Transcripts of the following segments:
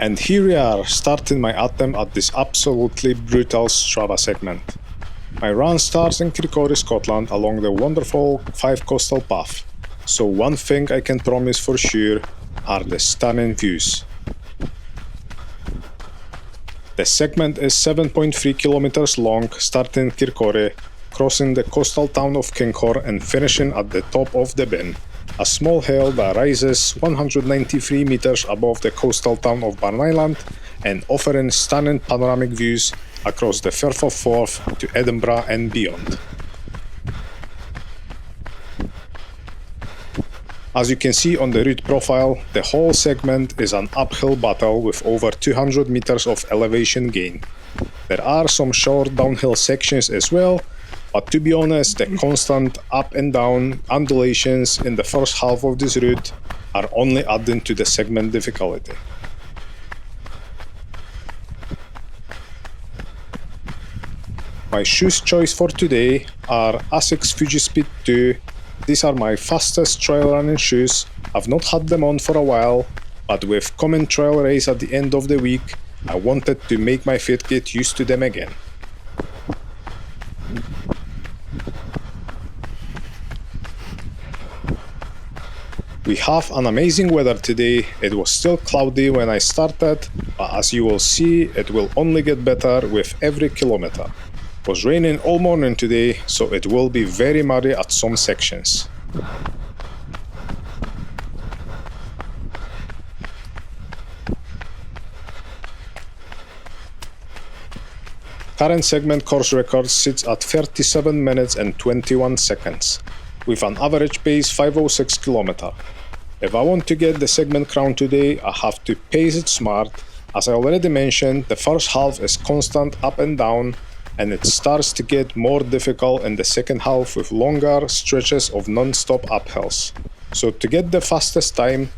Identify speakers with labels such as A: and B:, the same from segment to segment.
A: And here we are, starting my attempt at this absolutely brutal Strava segment. My run starts in Kirkcaldy, Scotland along the wonderful 5 coastal path, so one thing I can promise for sure are the stunning views. The segment is 7.3 kilometers long, starting in Kirkcaldy, crossing the coastal town of Kinghorn and finishing at the top of the Bin, a small hill that rises 193 meters above the coastal town of Barn Island and offering stunning panoramic views across the Firth of Forth to Edinburgh and beyond. As you can see on the route profile, the whole segment is an uphill battle with over 200 meters of elevation gain. There are some short downhill sections as well, but to be honest, the constant up and down undulations in the first half of this route are only adding to the segment difficulty. My shoes choice for today are Asics Fuji-Speed 2. These are my fastest trail running shoes. I've not had them on for a while, but with coming trail race at the end of the week, I wanted to make my feet get used to them again. We have an amazing weather today. It was still cloudy when I started, but as you will see, it will only get better with every kilometer. It was raining all morning today, so it will be very muddy at some sections. Current segment course record sits at 37 minutes and 21 seconds, with an average pace 506 km. If I want to get the segment crown today, I have to pace it smart. As I already mentioned, the first half is constant up and down, and it starts to get more difficult in the second half with longer stretches of non-stop uphills. So to get the fastest time,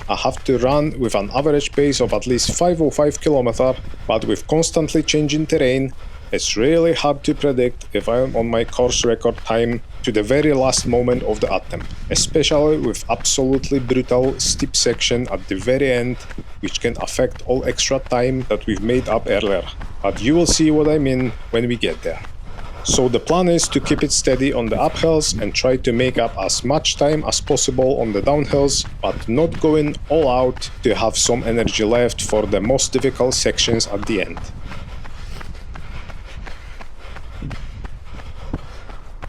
A: I have to run with an average pace of at least 505 km, but with constantly changing terrain, it's really hard to predict if I am on my course record time to the very last moment of the attempt, especially with absolutely brutal steep section at the very end, which can affect all extra time that we've made up earlier. But you will see what I mean when we get there. So the plan is to keep it steady on the uphills and try to make up as much time as possible on the downhills, but not going all out to have some energy left for the most difficult sections at the end.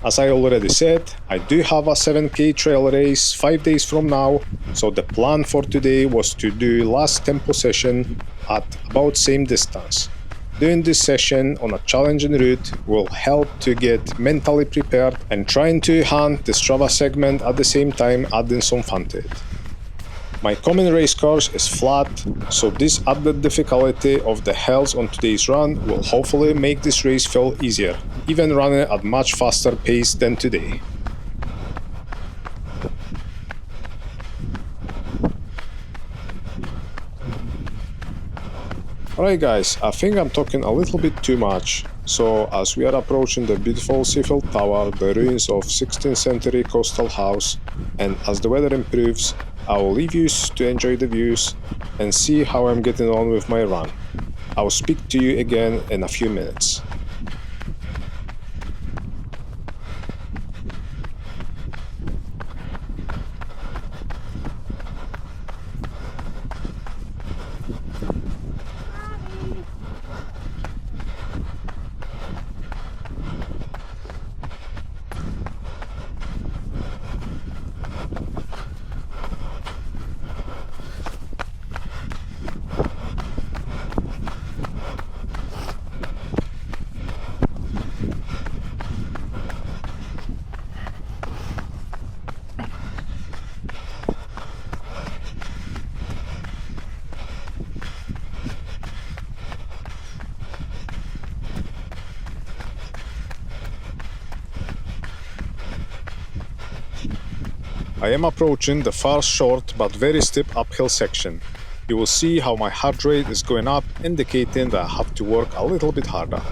A: As I already said, I do have a 7k trail race 5 days from now, so the plan for today was to do last tempo session at about same distance. Doing this session on a challenging route will help to get mentally prepared and trying to hunt the Strava segment at the same time, adding some fun to it. My common race course is flat, so this added difficulty of the hills on today's run will hopefully make this race feel easier, even running at much faster pace than today. Alright guys, I think I'm talking a little bit too much, so as we are approaching the beautiful Seafield Tower, the ruins of 16th century coastal house, and as the weather improves, I will leave you to enjoy the views and see how I'm getting on with my run. I will speak to you again in a few minutes. I am approaching the first short but very steep uphill section. You will see how my heart rate is going up, indicating that I have to work a little bit harder.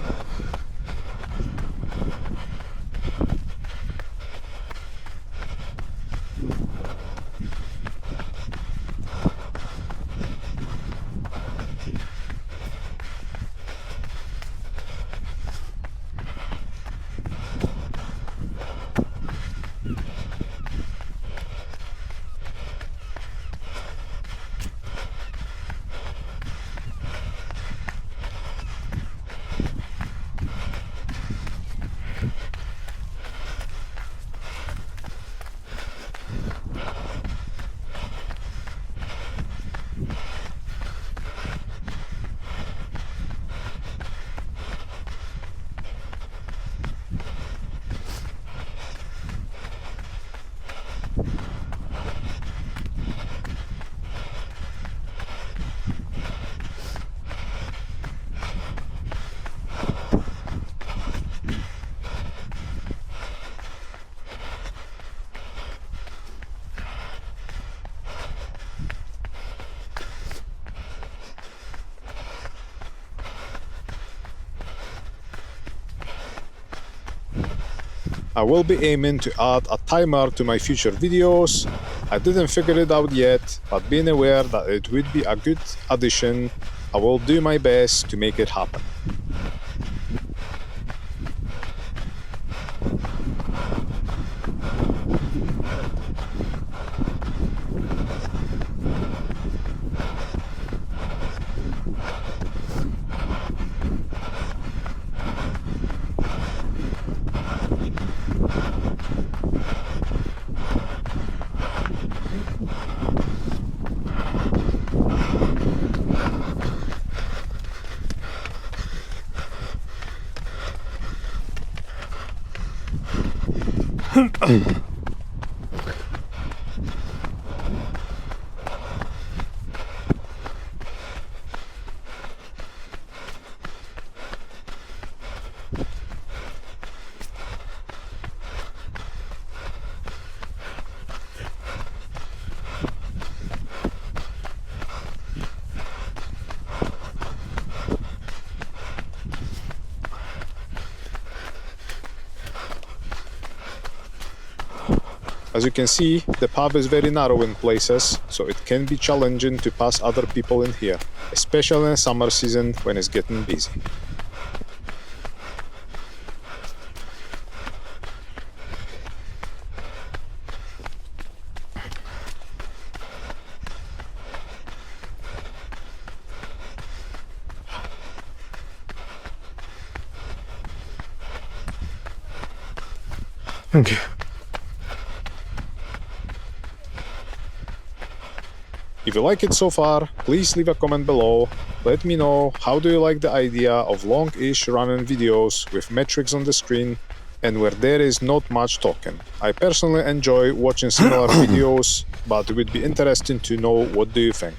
A: I will be aiming to add a timer to my future videos. I didn't figure it out yet, but being aware that it would be a good addition, I will do my best to make it happen. As you can see, the path is very narrow in places, so it can be challenging to pass other people in here, especially in summer season when it's getting busy.
B: Okay.
A: If you like it so far, please leave a comment below. Let me know how do you like the idea of long-ish running videos with metrics on the screen and where there is not much talking. I personally enjoy watching similar videos, but it would be interesting to know what do you think.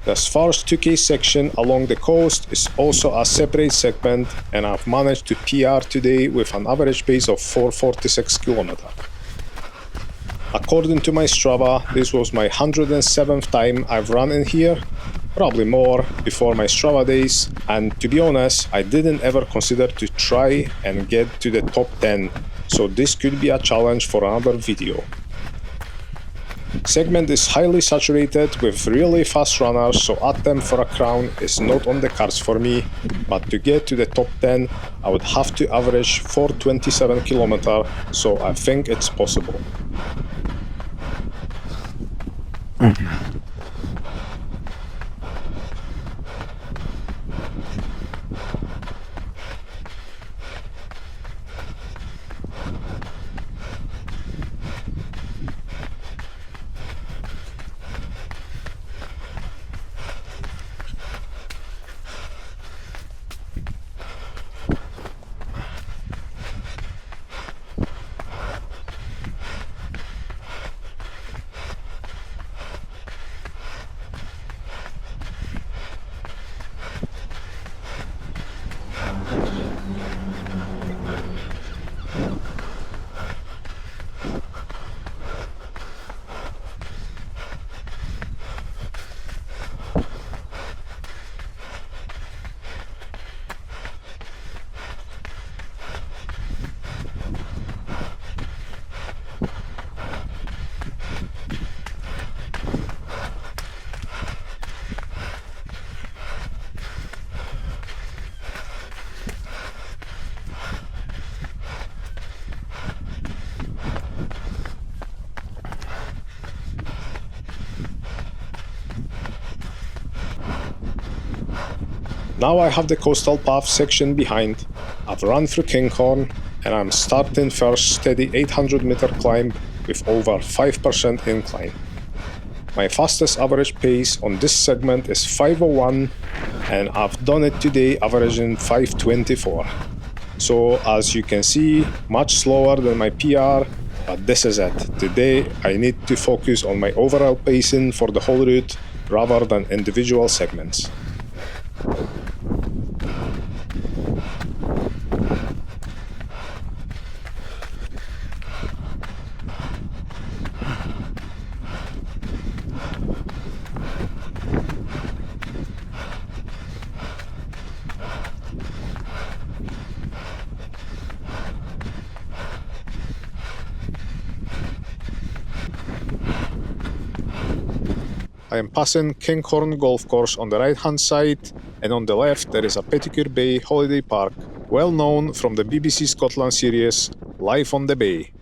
A: This first 2K section along the coast is also a separate segment, and I've managed to PR today with an average pace of 446 km. According to my Strava, this was my 107th time I've run in here, probably more before my Strava days, and to be honest, I didn't ever consider to try and get to the top 10, so this could be a challenge for another video. Segment is highly saturated with really fast runners, so attempt for a crown is not on the cards for me, but to get to the top 10 I would have to average 427 km, so I think it's possible. Now I have the coastal path section behind. I've run through Kinghorn and I'm starting first steady 800 meter climb with over 5% incline. My fastest average pace on this segment is 5:01 and I've done it today averaging 5:24. So as you can see, much slower than my PR, but this is it. Today I need to focus on my overall pacing for the whole route rather than individual segments. I am passing Kinghorn Golf Course on the right hand side, and on the left there is a Petticoat Bay Holiday Park, well known from the BBC Scotland series Life on the Bay.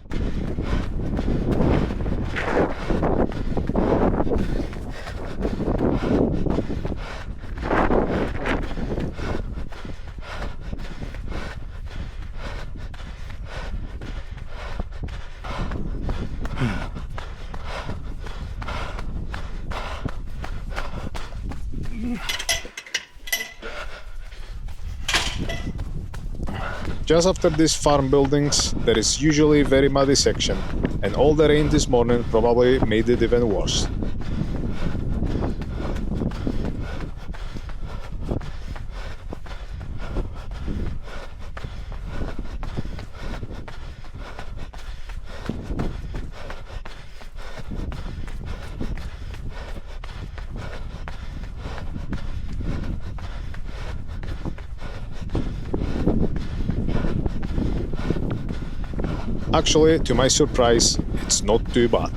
A: Just after these farm buildings, there is usually a very muddy section, and all the rain this morning probably made it even worse. Actually, to my surprise, it's not too bad.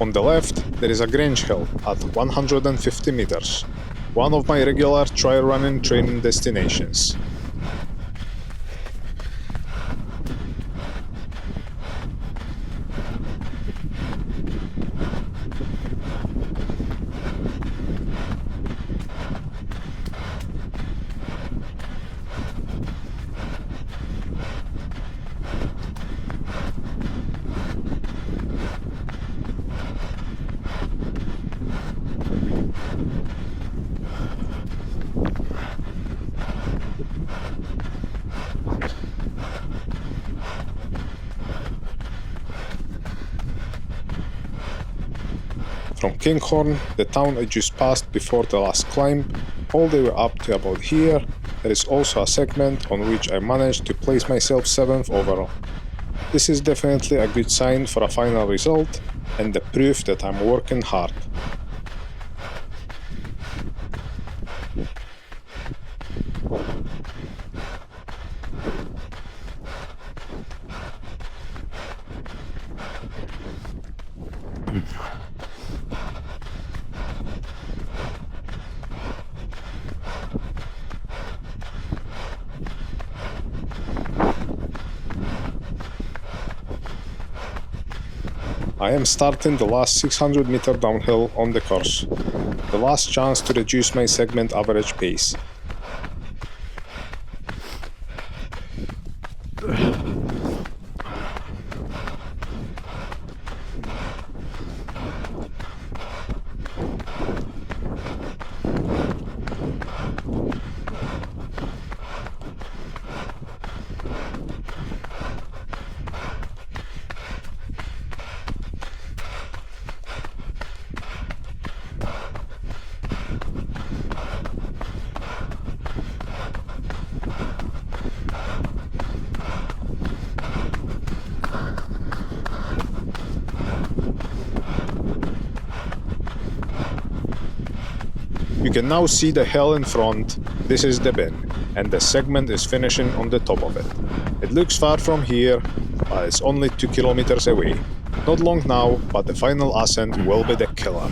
A: On the left, there is a Grange Hill at 150 meters, one of my regular trail running training destinations. From Kinghorn, the town I just passed before the last climb, all the way up to about here, there is also a segment on which I managed to place myself 7th overall. This is definitely a good sign for a final result and the proof that I'm working hard. I am starting the last 600 meter downhill on the course, the last chance to reduce my segment average pace. You can now see the hill in front. This is the bin, and the segment is finishing on the top of it. It looks far from here, but it's only 2 kilometers away. Not long now, but the final ascent will be the killer.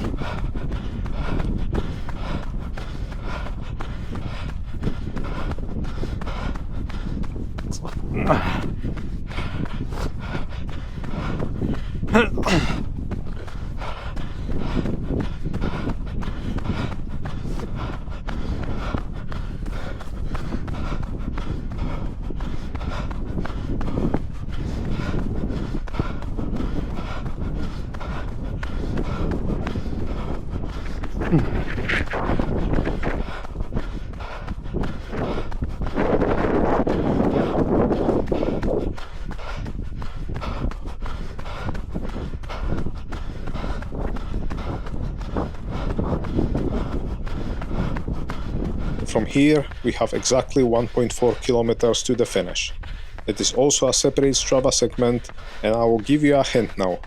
A: From here, we have exactly 1.4 kilometers to the finish. It is also a separate Strava segment, and I will give you a hint now.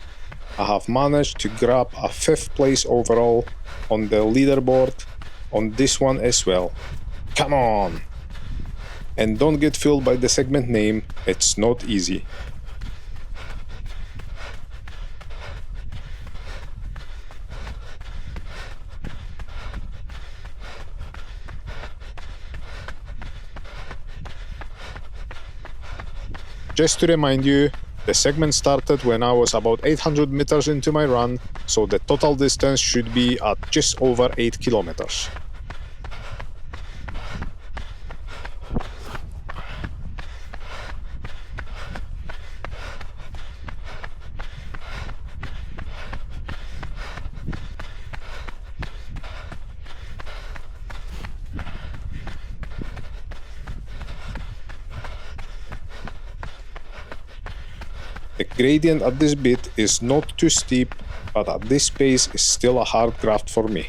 A: I have managed to grab a 5th place overall on the leaderboard on this one as well. Come on! And don't get fooled by the segment name, it's not easy. Just to remind you, the segment started when I was about 800 meters into my run, so the total distance should be at just over 8 kilometers. The gradient at this bit is not too steep, but at this pace is still a hard graft for me.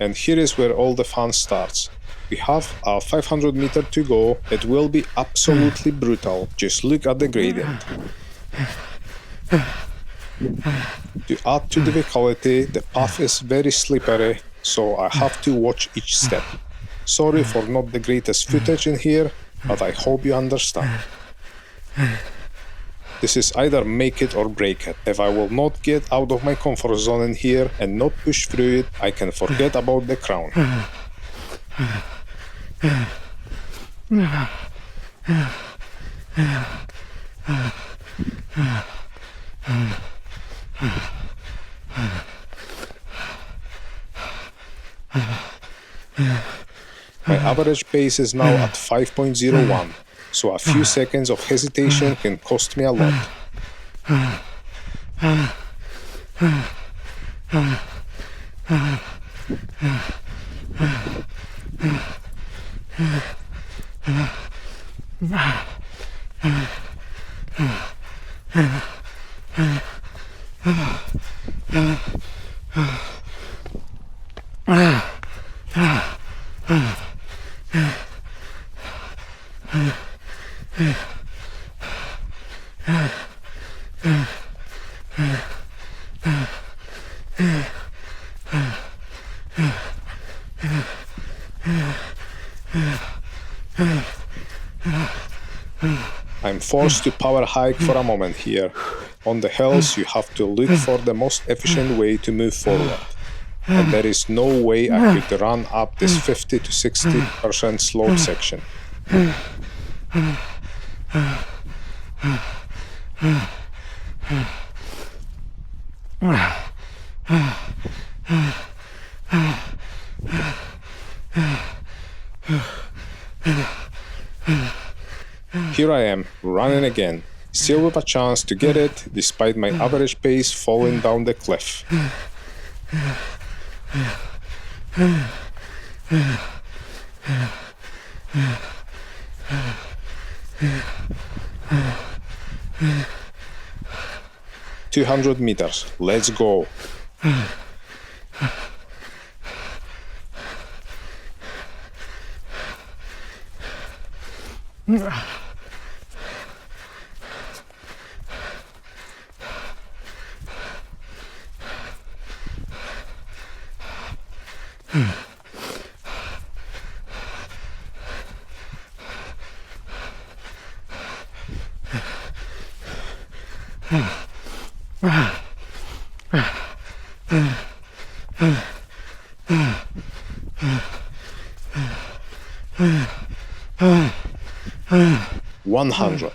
A: And here is where all the fun starts. We have a 500 meter to go. It will be absolutely brutal. Just look at the gradient. To add to the difficulty, the path is very slippery, so I have to watch each step. Sorry for not the greatest footage in here, but I hope you understand. This is either make it or break it. If I will not get out of my comfort zone in here and not push through it, I can forget about the crown. My average pace is now at 5.01, so a few seconds of hesitation can cost me a lot. I'm forced to power hike for a moment here. On the hills, you have to look for the most efficient way to move forward. And there is no way I could run up this 50 to 60% slope section. Here I am, running again, still with a chance to get it, despite my average pace falling down the cliff. $200, let's go. $100.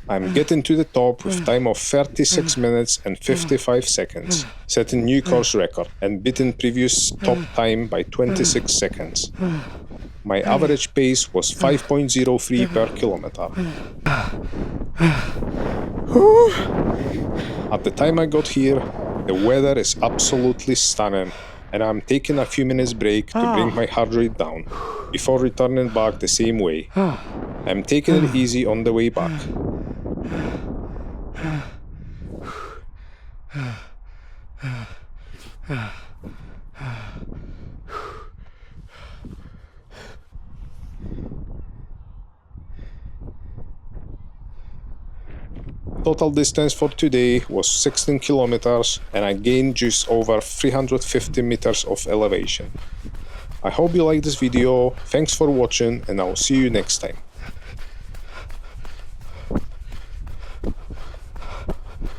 A: I'm getting to the top with time of 36 minutes and 55 seconds, setting new course record and beating previous top time by 26 seconds. My average pace was 5.03 per kilometer. At the time I got here, the weather is absolutely stunning, and I'm taking a few minutes break to bring my heart rate down before returning back the same way. I'm taking it easy on the way back. Total distance for today was 16 kilometers and I gained just over 350 meters of elevation. I hope you liked this video, thanks for watching and I'll see you next time.